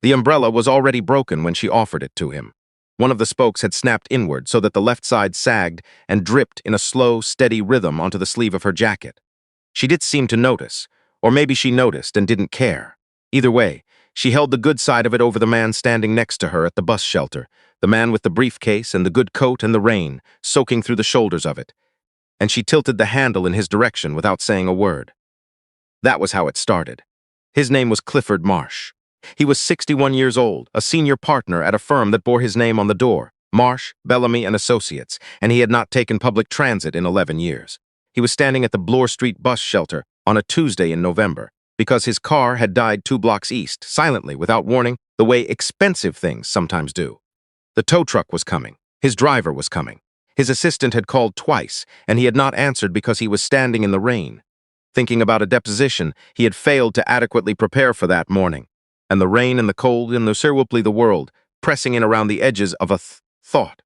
The umbrella was already broken when she offered it to him. One of the spokes had snapped inward so that the left side sagged and dripped in a slow, steady rhythm onto the sleeve of her jacket. She did seem to notice, or maybe she noticed and didn't care. Either way, she held the good side of it over the man standing next to her at the bus shelter, the man with the briefcase and the good coat and the rain, soaking through the shoulders of it. And she tilted the handle in his direction without saying a word. That was how it started. His name was Clifford Marsh. He was 61 years old, a senior partner at a firm that bore his name on the door, Marsh, Bellamy and Associates, and he had not taken public transit in 11 years. He was standing at the Bloor Street bus shelter on a Tuesday in November because his car had died 2 blocks east, silently, without warning, the way expensive things sometimes do. The tow truck was coming. His driver was coming. His assistant had called twice, and he had not answered because he was standing in the rain. Thinking about a deposition, he had failed to adequately prepare for that morning. And the rain and the cold and the serwuply the world, pressing in around the edges of a thought.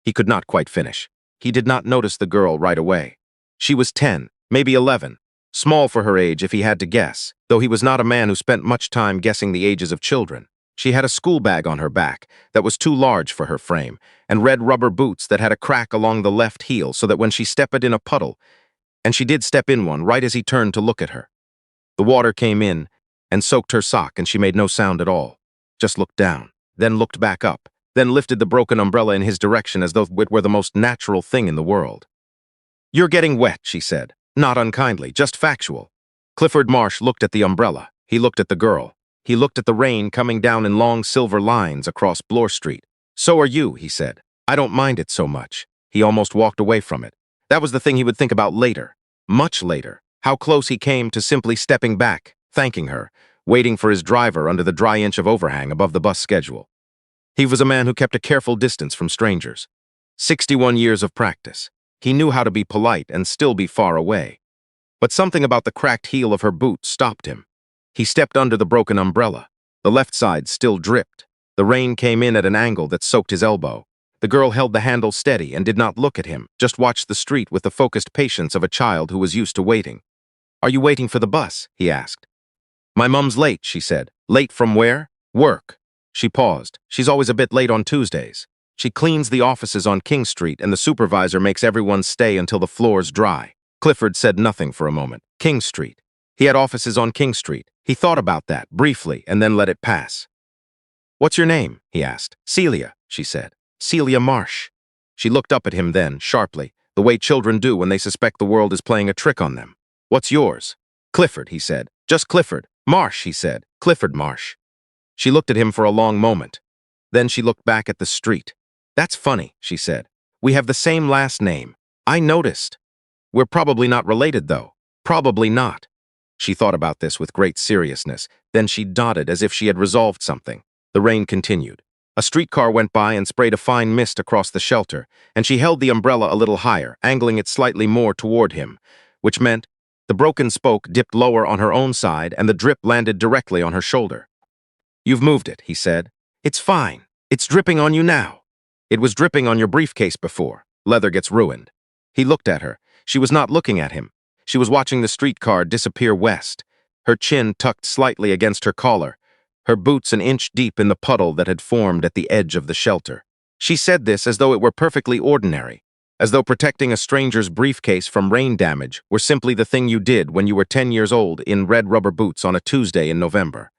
He could not quite finish. He did not notice the girl right away. She was 10, maybe 11, small for her age if he had to guess, though he was not a man who spent much time guessing the ages of children. She had a school bag on her back that was too large for her frame, and red rubber boots that had a crack along the left heel so that when she stepped in a puddle, and she did step in one right as he turned to look at her. The water came in and soaked her sock, and she made no sound at all, just looked down, then looked back up, then lifted the broken umbrella in his direction as though it were the most natural thing in the world. "You're getting wet," she said, not unkindly, just factual. Clifford Marsh looked at the umbrella. He looked at the girl. He looked at the rain coming down in long silver lines across Bloor Street. "So are you," he said. "I don't mind it so much." He almost walked away from it. That was the thing he would think about later, much later, how close he came to simply stepping back, thanking her, waiting for his driver under the dry inch of overhang above the bus schedule. He was a man who kept a careful distance from strangers. 61 years of practice. He knew how to be polite and still be far away. But something about the cracked heel of her boot stopped him. He stepped under the broken umbrella. The left side still dripped. The rain came in at an angle that soaked his elbow. The girl held the handle steady and did not look at him, just watched the street with the focused patience of a child who was used to waiting. "Are you waiting for the bus?" he asked. "My mum's late," she said. "Late from where?" "Work." She paused. "She's always a bit late on Tuesdays. She cleans the offices on King Street and the supervisor makes everyone stay until the floor's dry." Clifford said nothing for a moment. King Street. He had offices on King Street. He thought about that, briefly, and then let it pass. "What's your name?" he asked. "Celia," she said. "Celia Marsh." She looked up at him then, sharply, the way children do when they suspect the world is playing a trick on them. "What's yours?" "Clifford," he said. "Just Clifford." "Marsh," he said. "Clifford Marsh." She looked at him for a long moment. Then she looked back at the street. "That's funny," she said. "We have the same last name. I noticed. We're probably not related, though. Probably not." She thought about this with great seriousness. Then she nodded as if she had resolved something. The rain continued. A streetcar went by and sprayed a fine mist across the shelter, and she held the umbrella a little higher, angling it slightly more toward him, which meant the broken spoke dipped lower on her own side and the drip landed directly on her shoulder. "You've moved it," he said. "It's fine. It's dripping on you now. It was dripping on your briefcase before. Leather gets ruined." He looked at her. She was not looking at him. She was watching the streetcar disappear west, her chin tucked slightly against her collar, her boots an inch deep in the puddle that had formed at the edge of the shelter. She said this as though it were perfectly ordinary, as though protecting a stranger's briefcase from rain damage were simply the thing you did when you were 10 years old in red rubber boots on a Tuesday in November.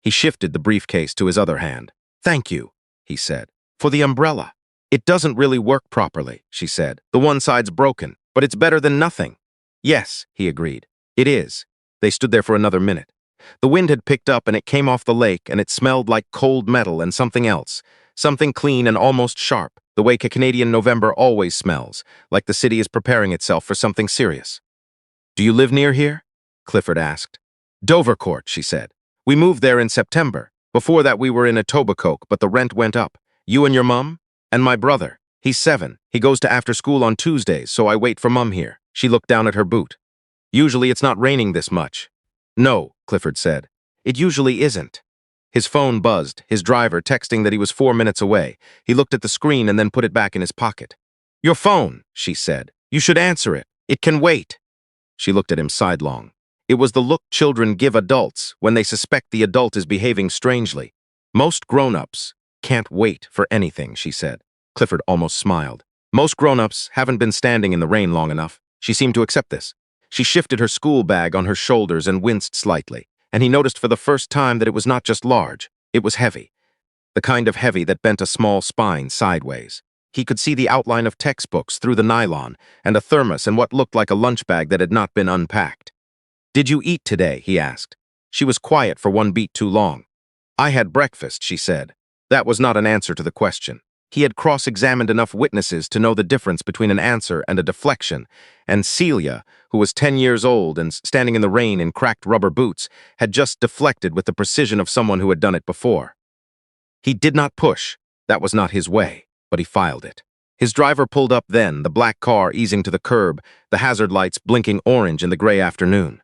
He shifted the briefcase to his other hand. "Thank you," he said, "for the umbrella." "It doesn't really work properly," she said. "The one side's broken, but it's better than nothing." "Yes," he agreed. "It is." They stood there for another minute. The wind had picked up and it came off the lake and it smelled like cold metal and something else, something clean and almost sharp, the way Canadian November always smells, like the city is preparing itself for something serious. "Do you live near here?" Clifford asked. "Dovercourt," she said. "We moved there in September. Before that we were in Etobicoke, but the rent went up. You and your mum?" "And my brother. He's 7. He goes to after school on Tuesdays, so I wait for Mum here." She looked down at her boot. "Usually it's not raining this much." "No," Clifford said. "It usually isn't." His phone buzzed, his driver texting that he was 4 minutes away. He looked at the screen and then put it back in his pocket. "Your phone," she said. "You should answer it. It can wait." She looked at him sidelong. It was the look children give adults when they suspect the adult is behaving strangely. Most grown-ups can't wait for anything, she said. Clifford almost smiled. Most grown-ups haven't been standing in the rain long enough. She seemed to accept this. She shifted her school bag on her shoulders and winced slightly, and he noticed for the first time that it was not just large, it was heavy. The kind of heavy that bent a small spine sideways. He could see the outline of textbooks through the nylon, and a thermos and what looked like a lunch bag that had not been unpacked. "Did you eat today?" he asked. She was quiet for one beat too long. "I had breakfast," she said. That was not an answer to the question. He had cross-examined enough witnesses to know the difference between an answer and a deflection, and Celia, who was 10 years old and standing in the rain in cracked rubber boots, had just deflected with the precision of someone who had done it before. He did not push. That was not his way, but he filed it. His driver pulled up then, the black car easing to the curb, the hazard lights blinking orange in the gray afternoon.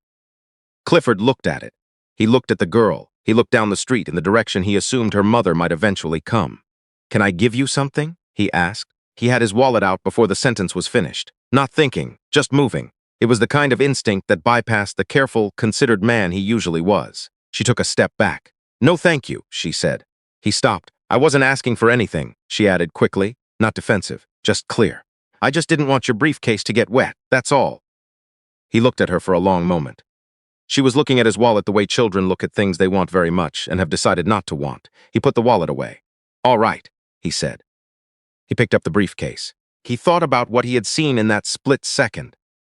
Clifford looked at it. He looked at the girl. He looked down the street in the direction he assumed her mother might eventually come. "Can I give you something?" he asked. He had his wallet out before the sentence was finished. Not thinking, just moving. It was the kind of instinct that bypassed the careful, considered man he usually was. She took a step back. "No thank you," she said. He stopped. "I wasn't asking for anything," she added quickly, not defensive, just clear. "I just didn't want your briefcase to get wet, that's all." He looked at her for a long moment. She was looking at his wallet the way children look at things they want very much and have decided not to want. He put the wallet away. "All right," he said. He picked up the briefcase. He thought about what he had seen in that split second,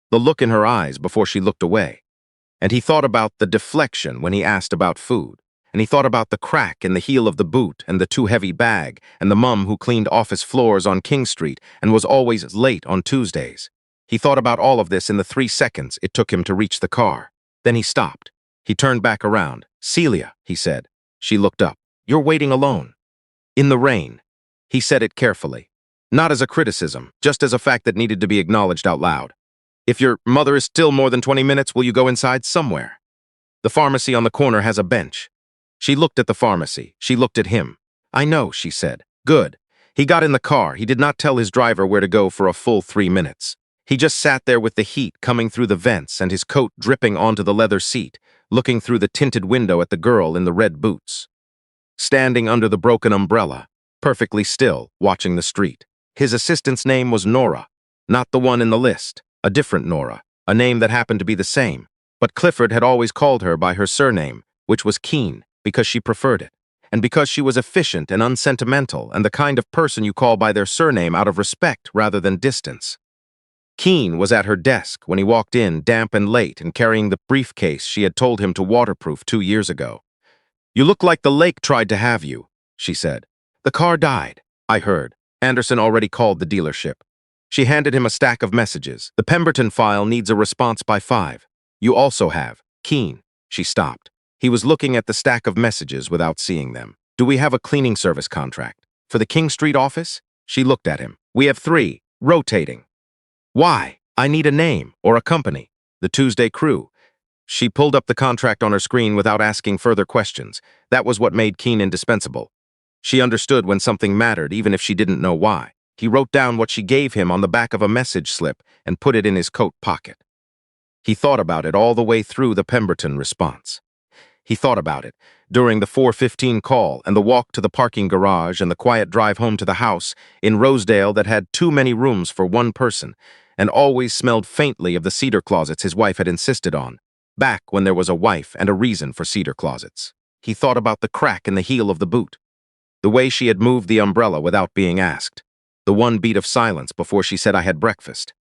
the look in her eyes before she looked away. And he thought about the deflection when he asked about food. And he thought about the crack in the heel of the boot and the too heavy bag and the mum who cleaned office floors on King Street and was always late on Tuesdays. He thought about all of this in the 3 seconds it took him to reach the car. Then he stopped. He turned back around. "Celia," he said. She looked up. "You're waiting alone." "In the rain." He said it carefully. Not as a criticism, just as a fact that needed to be acknowledged out loud. "If your mother is still more than 20 minutes, will you go inside somewhere? The pharmacy on the corner has a bench." She looked at the pharmacy. She looked at him. "I know," she said. "Good." He got in the car. He did not tell his driver where to go for a full 3 minutes. He just sat there with the heat coming through the vents and his coat dripping onto the leather seat, looking through the tinted window at the girl in the red boots. Standing under the broken umbrella, perfectly still, watching the street. His assistant's name was Nora, not the one in the list, a different Nora, a name that happened to be the same. But Clifford had always called her by her surname, which was Keene, because she preferred it, and because she was efficient and unsentimental and the kind of person you call by their surname out of respect rather than distance. Keene was at her desk when he walked in, damp and late, and carrying the briefcase she had told him to waterproof 2 years ago. "You look like the lake tried to have you," she said. "The car died, I heard. Anderson already called the dealership." She handed him a stack of messages. "The Pemberton file needs a response by 5. You also have Keene." She stopped. He was looking at the stack of messages without seeing them. "Do we have a cleaning service contract? For the King Street office?" She looked at him. "We have 3, rotating." "Why? I need a name, or a company." "The Tuesday Crew." She pulled up the contract on her screen without asking further questions. That was what made Keene indispensable. She understood when something mattered, even if she didn't know why. He wrote down what she gave him on the back of a message slip and put it in his coat pocket. He thought about it all the way through the Pemberton response. He thought about it during the 4:15 call and the walk to the parking garage and the quiet drive home to the house in Rosedale that had too many rooms for one person and always smelled faintly of the cedar closets his wife had insisted on, back when there was a wife and a reason for cedar closets. He thought about the crack in the heel of the boot, the way she had moved the umbrella without being asked, the one beat of silence before she said, "I had breakfast."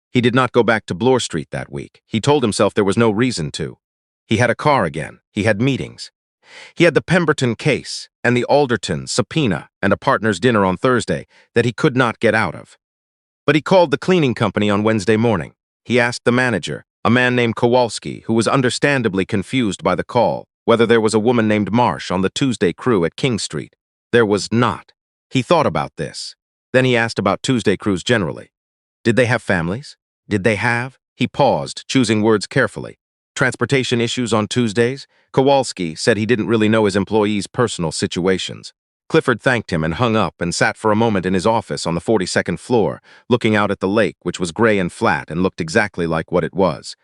He did not go back to Bloor Street that week. He told himself there was no reason to. He had a car again. He had meetings. He had the Pemberton case and the Alderton subpoena and a partner's dinner on Thursday that he could not get out of. But he called the cleaning company on Wednesday morning. He asked the manager, a man named Kowalski, who was understandably confused by the call, whether there was a woman named Marsh on the Tuesday Crew at King Street. There was not. He thought about this. Then he asked about Tuesday Crews generally. Did they have families? Did they have? He paused, choosing words carefully. Transportation issues on Tuesdays? Kowalski said he didn't really know his employees' personal situations. Clifford thanked him and hung up and sat for a moment in his office on the 42nd floor, looking out at the lake, which was gray and flat and looked exactly like what it was.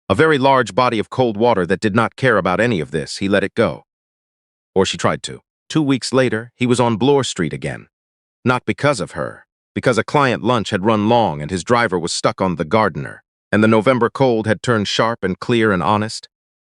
A very large body of cold water that did not care about any of this. He let it go. Or she tried to. 2 weeks later, he was on Bloor Street again. Not because of her, because a client lunch had run long and his driver was stuck on the Gardener, and the November cold had turned sharp and clear and honest.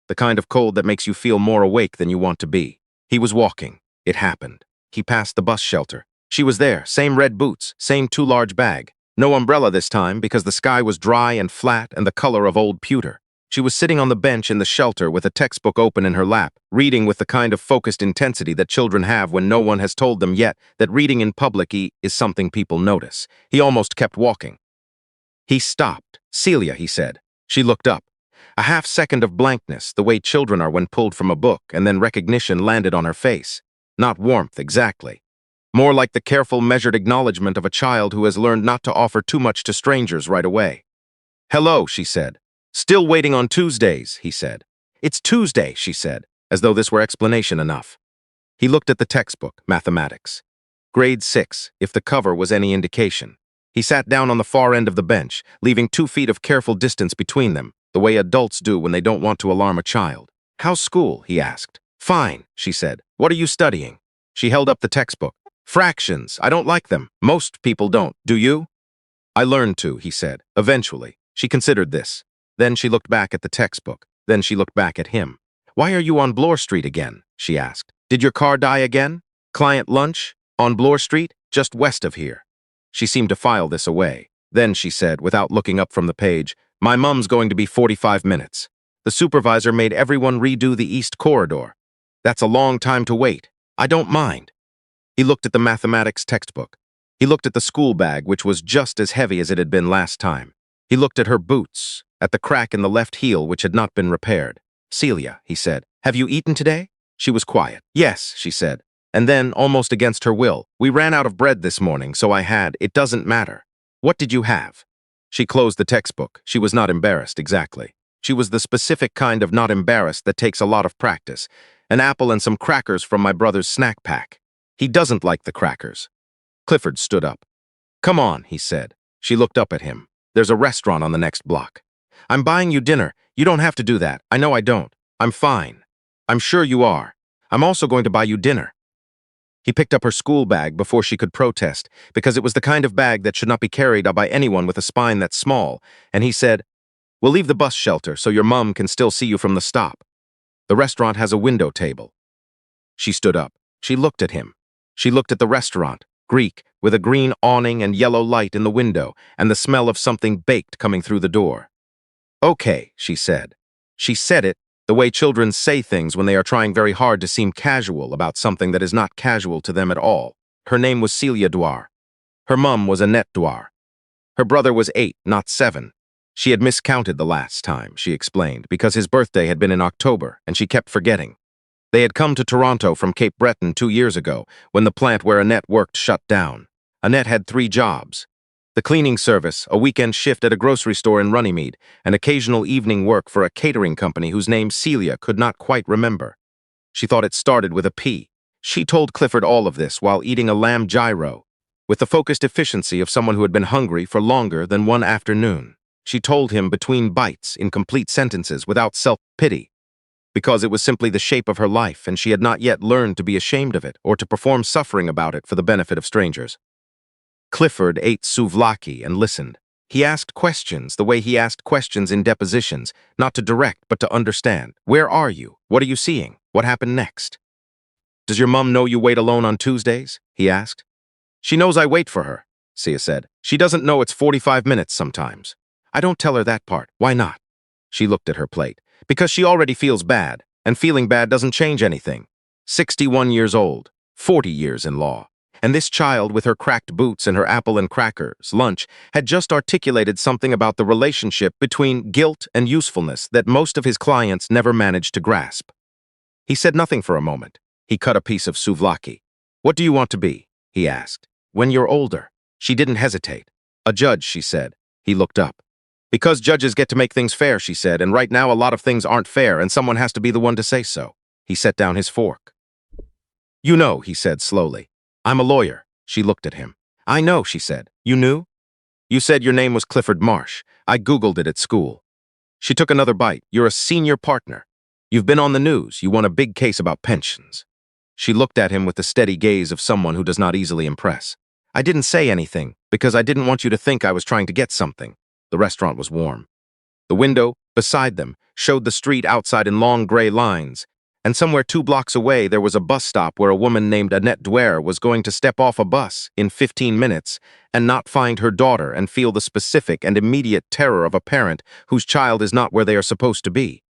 The kind of cold that makes you feel more awake than you want to be. He was walking. It happened. He passed the bus shelter. She was there, same red boots, same too large bag. No umbrella this time because the sky was dry and flat and the color of old pewter. She was sitting on the bench in the shelter with a textbook open in her lap, reading with the kind of focused intensity that children have when no one has told them yet that reading in public is something people notice. He almost kept walking. He stopped. "Celia," he said. She looked up. A half-second of blankness, the way children are when pulled from a book, and then recognition landed on her face. Not warmth, exactly. More like the careful, measured acknowledgement of a child who has learned not to offer too much to strangers right away. "Hello," she said. "Still waiting on Tuesdays," he said. "It's Tuesday," she said, as though this were explanation enough. He looked at the textbook, mathematics. Grade 6, if the cover was any indication. He sat down on the far end of the bench, leaving 2 feet of careful distance between them, the way adults do when they don't want to alarm a child. "How's school?" he asked. "Fine," she said. "What are you studying?" She held up the textbook. "Fractions. I don't like them. Most people don't. Do you?" "I learned to," he said. "Eventually." She considered this. Then she looked back at the textbook. Then she looked back at him. "Why are you on Bloor Street again?" she asked. "Did your car die again? Client lunch? On Bloor Street? Just west of here." She seemed to file this away. Then she said, without looking up from the page, "My mum's going to be 45 minutes. The supervisor made everyone redo the East Corridor. That's a long time to wait. I don't mind." He looked at the mathematics textbook. He looked at the school bag, which was just as heavy as it had been last time. He looked at her boots, at the crack in the left heel which had not been repaired. "Celia," he said, "have you eaten today?" She was quiet. "Yes," she said. And then, almost against her will, "We ran out of bread this morning, so I had. It doesn't matter." "What did you have?" She closed the textbook. She was not embarrassed, exactly. She was the specific kind of not embarrassed that takes a lot of practice. "An apple and some crackers from my brother's snack pack." "He doesn't like the crackers." Clifford stood up. "Come on," he said. She looked up at him. "There's a restaurant on the next block." "I'm buying you dinner. You don't have to do that. I know I don't. I'm fine." "I'm sure you are. I'm also going to buy you dinner." He picked up her school bag before she could protest, because it was the kind of bag that should not be carried by anyone with a spine that small, and he said, "We'll leave the bus shelter so your mum can still see you from the stop. The restaurant has a window table." She stood up. She looked at him. She looked at the restaurant, Greek, with a green awning and yellow light in the window, and the smell of something baked coming through the door. "Okay," she said. She said it the way children say things when they are trying very hard to seem casual about something that is not casual to them at all. Her name was Celia Dwar. Her mum was Annette Dwar. Her brother was 8, not 7. She had miscounted the last time, she explained, because his birthday had been in October, and she kept forgetting. They had come to Toronto from Cape Breton 2 years ago, when the plant where Annette worked shut down. Annette had 3 jobs: the cleaning service, a weekend shift at a grocery store in Runnymede, and occasional evening work for a catering company whose name Celia could not quite remember. She thought it started with a P. She told Clifford all of this while eating a lamb gyro, with the focused efficiency of someone who had been hungry for longer than one afternoon. She told him between bites, in complete sentences, without self-pity, because it was simply the shape of her life, and she had not yet learned to be ashamed of it or to perform suffering about it for the benefit of strangers. Clifford ate souvlaki and listened. He asked questions the way he asked questions in depositions, not to direct but to understand. "Where are you? What are you seeing? What happened next?" "Does your mum know you wait alone on Tuesdays?" he asked. "She knows I wait for her," Sia said. "She doesn't know it's 45 minutes sometimes." "I don't tell her that part. Why not?" She looked at her plate. "Because she already feels bad, and feeling bad doesn't change anything. 61 years old, 40 years in law. And this child, with her cracked boots and her apple and crackers lunch, had just articulated something about the relationship between guilt and usefulness that most of his clients never managed to grasp. He said nothing for a moment. He cut a piece of souvlaki. "What do you want to be?" he asked. "When you're older." She didn't hesitate. "A judge," she said. He looked up. "Because judges get to make things fair," she said, "and right now a lot of things aren't fair, and someone has to be the one to say so." He set down his fork. "You know," he said slowly. "I'm a lawyer." She looked at him. "I know," she said. "You knew?" "You said your name was Clifford Marsh. I Googled it at school." She took another bite. "You're a senior partner. You've been on the news. You won a big case about pensions." She looked at him with the steady gaze of someone who does not easily impress. I didn't say anything, because I didn't want you to think I was trying to get something. The restaurant was warm. The window, beside them, showed the street outside in long gray lines, and somewhere 2 blocks away there was a bus stop where a woman named Annette Dwyer was going to step off a bus in 15 minutes and not find her daughter and feel the specific and immediate terror of a parent whose child is not where they are supposed to be.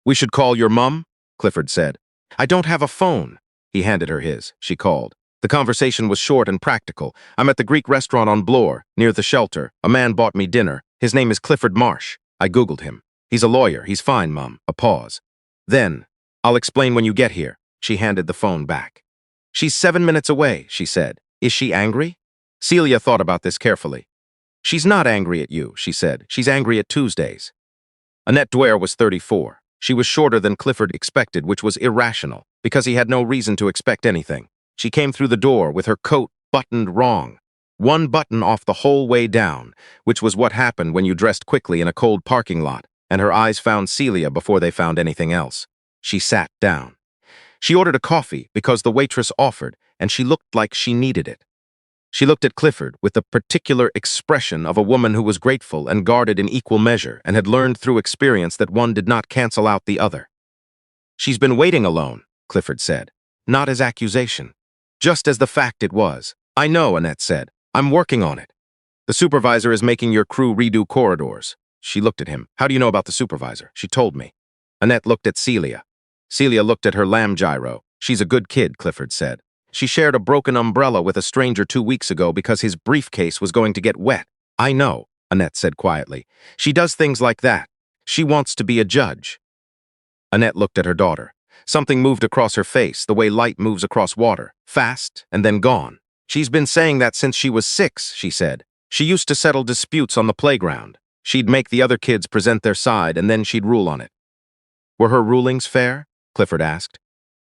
"We should call your mum?" Clifford said. "I don't have a phone." He handed her his. She called. The conversation was short and practical. "I'm at the Greek restaurant on Bloor, near the shelter. A man bought me dinner. His name is Clifford Marsh. I Googled him. He's a lawyer. He's fine, Mum." A pause. "Then, I'll explain when you get here." She handed the phone back. "She's 7 minutes away," she said. "Is she angry?" Celia thought about this carefully. "She's not angry at you," she said. "She's angry at Tuesdays." Annette Dwyer was 34. She was shorter than Clifford expected, which was irrational, because he had no reason to expect anything. She came through the door with her coat buttoned wrong. One button off the whole way down, which was what happened when you dressed quickly in a cold parking lot, and her eyes found Celia before they found anything else. She sat down. She ordered a coffee because the waitress offered, and she looked like she needed it. She looked at Clifford with the particular expression of a woman who was grateful and guarded in equal measure and had learned through experience that one did not cancel out the other. "She's been waiting alone," Clifford said, not as accusation, just as the fact it was. "I know," Annette said. "I'm working on it. The supervisor is making your crew redo corridors." She looked at him. "How do you know about the supervisor?" "She told me." Annette looked at Celia. Celia looked at her lamb gyro. "She's a good kid," Clifford said. "She shared a broken umbrella with a stranger 2 weeks ago because his briefcase was going to get wet." "I know," Annette said quietly. "She does things like that. She wants to be a judge." Annette looked at her daughter. Something moved across her face, the way light moves across water, fast and then gone. "She's been saying that since she was 6, she said. "She used to settle disputes on the playground. She'd make the other kids present their side, and then she'd rule on it." "Were her rulings fair?" Clifford asked.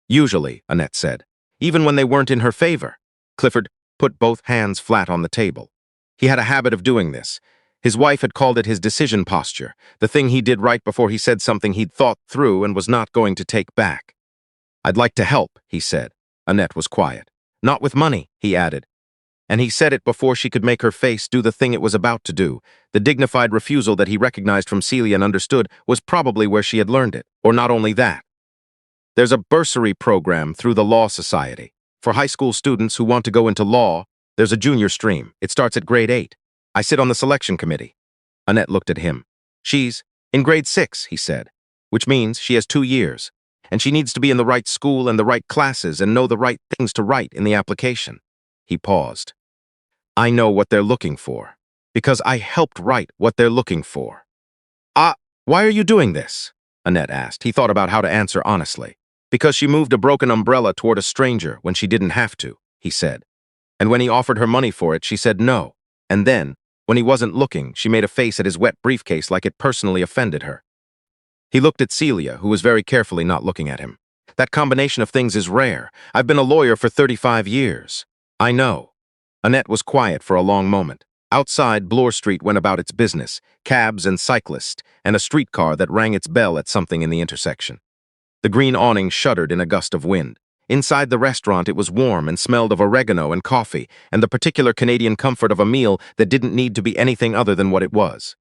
"Usually," Annette said. "Even when they weren't in her favor." Clifford put both hands flat on the table. He had a habit of doing this. His wife had called it his decision posture, the thing he did right before he said something he'd thought through and was not going to take back. "I'd like to help," he said. Annette was quiet. "Not with money," he added. And he said it before she could make her face do the thing it was about to do. The dignified refusal that he recognized from Celia and understood was probably where she had learned it. Or not only that. "There's a bursary program through the Law Society. For high school students who want to go into law, there's a junior stream. It starts at grade 8. I sit on the selection committee." Annette looked at him. "She's in grade 6, he said, "which means she has 2 years. And she needs to be in the right school and the right classes and know the right things to write in the application." He paused. "I know what they're looking for, because I helped write what they're looking for." Why are you doing this?" Annette asked. He thought about how to answer honestly. "Because she moved a broken umbrella toward a stranger when she didn't have to," he said. "And when he offered her money for it, she said no. And then, when he wasn't looking, she made a face at his wet briefcase like it personally offended her." He looked at Celia, who was very carefully not looking at him. "That combination of things is rare. I've been a lawyer for 35 years. "I know." Annette was quiet for a long moment. Outside, Bloor Street went about its business, cabs and cyclists, and a streetcar that rang its bell at something in the intersection. The green awning shuddered in a gust of wind. Inside the restaurant, it was warm and smelled of oregano and coffee, and the particular Canadian comfort of a meal that didn't need to be anything other than what it was.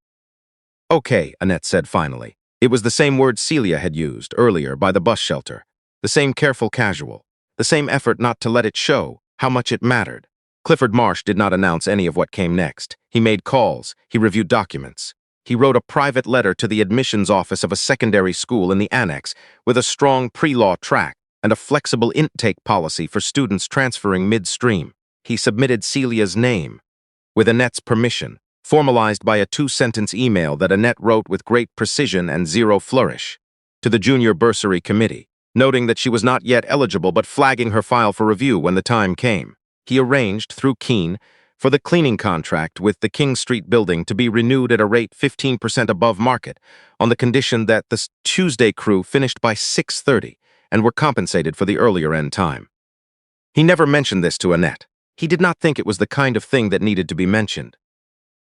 "Okay," Annette said finally. It was the same word Celia had used earlier by the bus shelter. The same careful casual. The same effort not to let it show how much it mattered. Clifford Marsh did not announce any of what came next. He made calls. He reviewed documents. He wrote a private letter to the admissions office of a secondary school in the annex with a strong pre-law track and a flexible intake policy for students transferring midstream. He submitted Celia's name, with Annette's permission, formalized by a 2-sentence email that Annette wrote with great precision and zero flourish, to the Junior Bursary Committee, noting that she was not yet eligible but flagging her file for review when the time came. He arranged, through Keene, for the cleaning contract with the King Street building to be renewed at a rate 15% above market, on the condition that the Tuesday crew finished by 6:30 and were compensated for the earlier end time. He never mentioned this to Annette. He did not think it was the kind of thing that needed to be mentioned.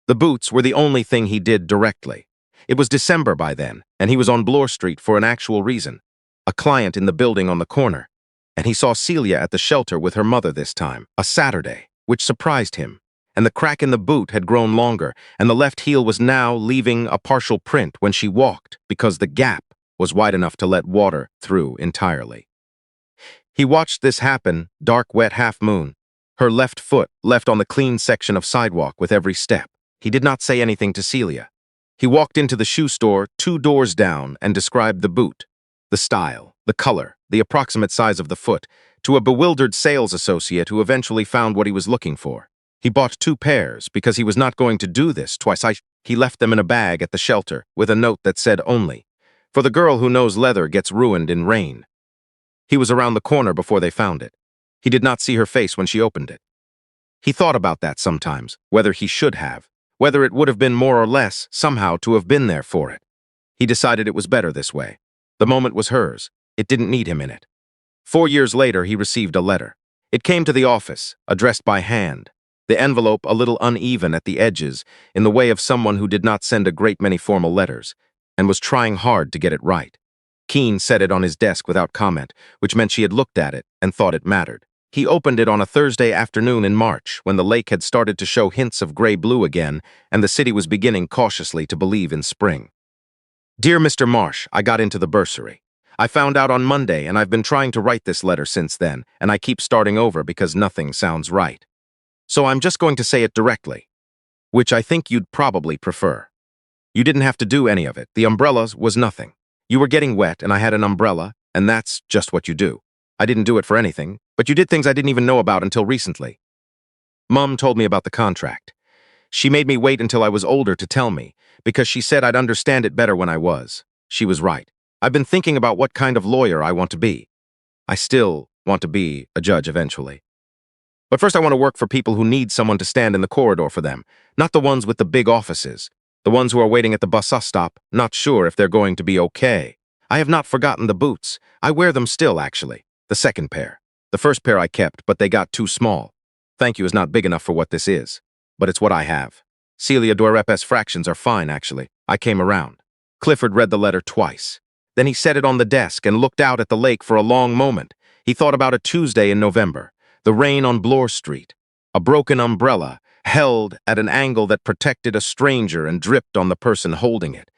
The boots were the only thing he did directly. It was December by then, and he was on Bloor Street for an actual reason. A client in the building on the corner. and he saw Celia at the shelter with her mother this time, a Saturday, which surprised him. And the crack in the boot had grown longer, and the left heel was now leaving a partial print when she walked because the gap was wide enough to let water through entirely. He watched this happen, dark, wet half-moon, her left foot left on the clean section of sidewalk with every step. He did not say anything to Celia. He walked into the shoe store 2 doors down and described the boot, the style, the color, the approximate size of the foot, to a bewildered sales associate who eventually found what he was looking for. He bought 2 pairs because he was not going to do this twice. He left them in a bag at the shelter with a note that said only, "For the girl who knows leather gets ruined in rain." He was around the corner before they found it. He did not see her face when she opened it. He thought about that sometimes, whether he should have, whether it would have been more or less somehow to have been there for it. He decided it was better this way. The moment was hers. It didn't need him in it. 4 years later, he received a letter. It came to the office, addressed by hand. The envelope a little uneven at the edges, in the way of someone who did not send a great many formal letters, and was trying hard to get it right. Keene set it on his desk without comment, which meant she had looked at it and thought it mattered. He opened it on a Thursday afternoon in March, when the lake had started to show hints of gray-blue again, and the city was beginning cautiously to believe in spring. "Dear Mr. Marsh, I got into the bursary. I found out on Monday, and I've been trying to write this letter since then, and I keep starting over because nothing sounds right. So I'm just going to say it directly, which I think you'd probably prefer. You didn't have to do any of it. The umbrellas was nothing. You were getting wet, and I had an umbrella, and that's just what you do. I didn't do it for anything, but you did things I didn't even know about until recently. Mom told me about the contract. She made me wait until I was older to tell me, because she said I'd understand it better when I was. She was right. I've been thinking about what kind of lawyer I want to be. I still want to be a judge eventually. But first I want to work for people who need someone to stand in the corridor for them, not the ones with the big offices, the ones who are waiting at the bus stop, not sure if they're going to be okay. I have not forgotten the boots. I wear them still, actually. The second pair. The first pair I kept, but they got too small. Thank you is not big enough for what this is, but it's what I have. Celia Doirep's fractions are fine, actually. I came around. Clifford read the letter twice. Then he set it on the desk and looked out at the lake for a long moment. He thought about a Tuesday in November, the rain on Bloor Street, a broken umbrella held at an angle that protected a stranger and dripped on the person holding it.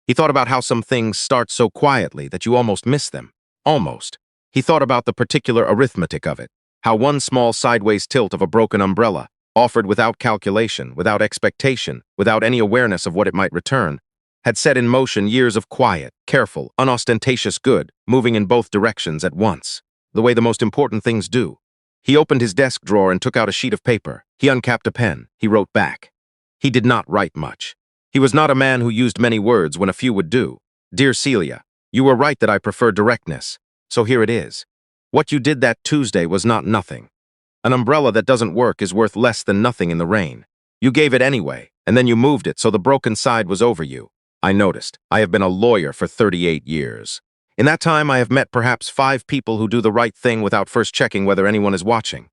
He thought about how some things start so quietly that you almost miss them. Almost. He thought about the particular arithmetic of it, how one small sideways tilt of a broken umbrella, offered without calculation, without expectation, without any awareness of what it might return, had set in motion years of quiet, careful, unostentatious good, moving in both directions at once, the way the most important things do. He opened his desk drawer and took out a sheet of paper. He uncapped a pen. He wrote back. He did not write much. He was not a man who used many words when a few would do. "Dear Celia, you were right that I prefer directness. So here it is. What you did that Tuesday was not nothing. An umbrella that doesn't work is worth less than nothing in the rain. You gave it anyway, and then you moved it so the broken side was over you. I noticed. I have been a lawyer for 38 years. In that time, I have met perhaps 5 people who do the right thing without first checking whether anyone is watching.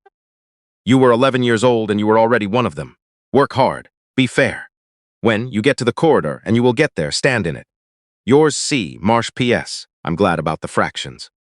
You were 11 years old and you were already one of them. Work hard. Be fair. When you get to the corridor, and you will get there, stand in it. Yours C. Marsh P.S. I'm glad about the fractions.